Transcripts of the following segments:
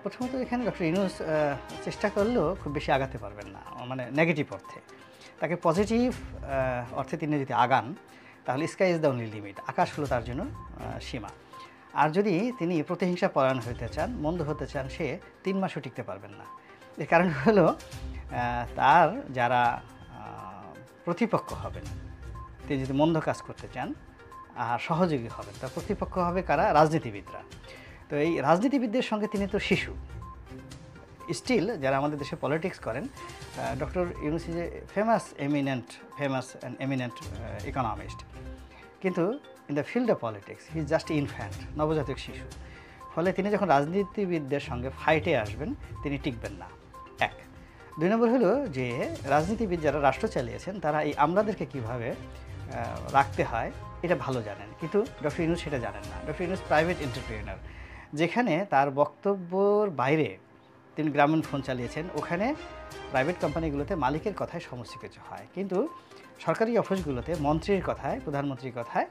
প্রথমত এখানে ডক্টর ইউনূস চেষ্টা করলেও খুব বেশি আগাতে পারবেন না, মানে নেগেটিভ অর্থে। তাকে পজিটিভ অর্থে তিনি যদি আগান তাহলে sky is the only limit, আকাশ হলো তার জন্য সীমা। আর যদি তিনি প্রতিহিংসা পরায়ণ হতে চান, মন্দ হতে চান, সে 3 মাসও টিকতে পারবেন না। এর কারণ হলো তার যারা প্রতিপক্ষ হবেন, তিনি যদি মন্দ কাজ করতে চান আর সহযোগী হবেন, তার প্রতিপক্ষ হবে কারা? রাজনীতিবিদরা। তো এই রাজনীতিবিদদের সঙ্গে তিনি তো শিশু স্টিল, যারা আমাদের দেশে পলিটিক্স করেন। Doctor Yunus is a famous and eminent economist, কিন্তু in the field of politics he is just infant, নবজাতক শিশু। ফলে তিনি যখন রাজনীতিবিদদের সঙ্গে ফাইটে আসবেন তিনি টিকবেন না, এক। 2 নম্বর হলো যে রাজনীতিবিদ যারা রাষ্ট্র চালিয়েছেন তারা এই আমলাদেরকে কীভাবে রাখতে হয় এটা ভালো জানেন, কিন্তু ডক্টর ইউনূস সেটা জানেন না। ডক্টর ইউনূস প্রাইভেট এন্টারপ্রেনার, যেখানে তার বক্তব্যর বাইরে তিনি গ্রামীণ ফোন চালিয়েছেন, ওখানে প্রাইভেট কোম্পানিগুলোতে মালিকের কথায় সমস্ত কিছু হয়, কিন্তু সরকারি অফিসগুলোতে মন্ত্রীর কথায়, প্রধানমন্ত্রীর কথায়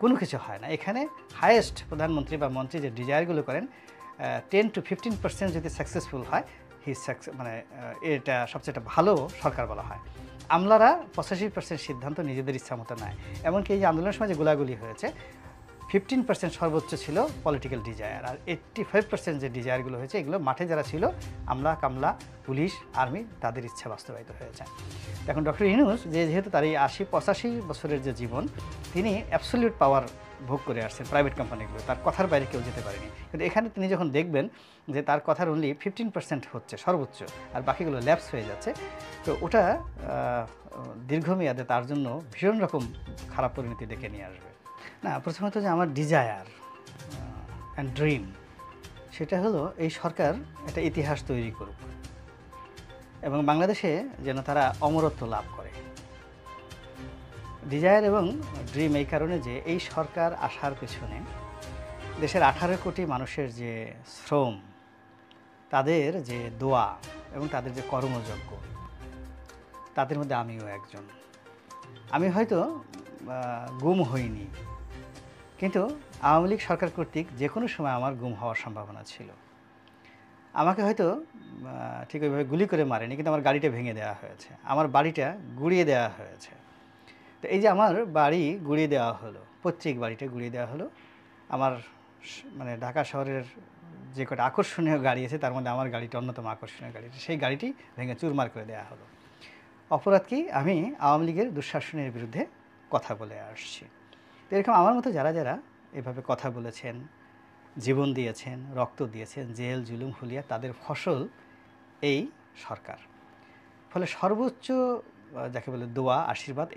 কোনো কিছু হয় না। এখানে হায়েস্ট প্রধানমন্ত্রী বা মন্ত্রী যে ডিজায়ারগুলো করেন 10 to 15% যদি সাকসেসফুল হয় মানে এটা সবচেয়ে ভালো সরকার বলা হয়। আমলারা 85% সিদ্ধান্ত নিজেদের ইচ্ছা মতো নেয়। এমনকি এই যে আন্দোলনের সময় যে গোলাগুলি হয়েছে 15% সর্বোচ্চ ছিল পলিটিক্যাল ডিজায়ার, আর 85% যে ডিজায়ারগুলো হয়েছে এগুলো মাঠে যারা ছিল আমলা, কামলা, পুলিশ, আর্মি, তাদের ইচ্ছা বাস্তবায়িত হয়েছে। এখন ডক্টর ইউনূস যেহেতু তার এই 80-85 বছরের যে জীবন, তিনি অ্যাবসলিউট পাওয়ার ভোগ করে আসছেন প্রাইভেট কোম্পানিগুলো, তার কথার বাইরে কেউ যেতে পারেনি। কিন্তু এখানে তিনি যখন দেখবেন যে তার কথার অনলি 15% হচ্ছে সর্বোচ্চ, আর বাকিগুলো ল্যাপস হয়ে যাচ্ছে, তো ওটা দীর্ঘমেয়াদে তার জন্য ভীষণ রকম খারাপ পরিণতি ডেকে নিয়ে আসবে। না, প্রথমত যে আমার ডিজায়ার অ্যান্ড ড্রিম সেটা হলো এই সরকার একটা ইতিহাস তৈরি করুক এবং বাংলাদেশে যেন তারা অমরত্ব লাভ করে। ডিজায়ার এবং ড্রিম এই কারণে যে এই সরকার আসার পেছনে দেশের 18 কোটি মানুষের যে শ্রম, তাদের যে দোয়া এবং তাদের যে কর্মযজ্ঞ, তাদের মধ্যে আমিও একজন। আমি হয়তো গুম হইনি, কিন্তু আওয়ামী লীগ সরকার কর্তৃক যে কোনো সময় আমার গুম হওয়ার সম্ভাবনা ছিল। আমাকে হয়তো ঠিক ওইভাবে গুলি করে মারেনি, কিন্তু আমার গাড়িটা ভেঙে দেওয়া হয়েছে, আমার বাড়িটা গুঁড়িয়ে দেওয়া হয়েছে। তো এই যে আমার বাড়ি গুঁড়িয়ে দেওয়া হলো, পৈতৃক বাড়িটা গুঁড়িয়ে দেওয়া হলো, আমার মানে ঢাকা শহরের যে কটা আকর্ষণীয় গাড়ি আছে তার মধ্যে আমার গাড়িটা অন্যতম আকর্ষণীয় গাড়ি, সেই গাড়িটি ভেঙে চুরমার করে দেওয়া হলো। অপরাধ কি? আমি আওয়ামী লীগের দুঃশাসনের বিরুদ্ধে কথা বলে আসছি। তো এরকম আমার মতো যারা যারা এভাবে কথা বলেছেন, জীবন দিয়েছেন, রক্ত দিয়েছেন, জেল জুলুম হুলিয়া, তাদের ফসল এই সরকার। ফলে সর্বোচ্চ যাকে বলে দোয়া, আশীর্বাদ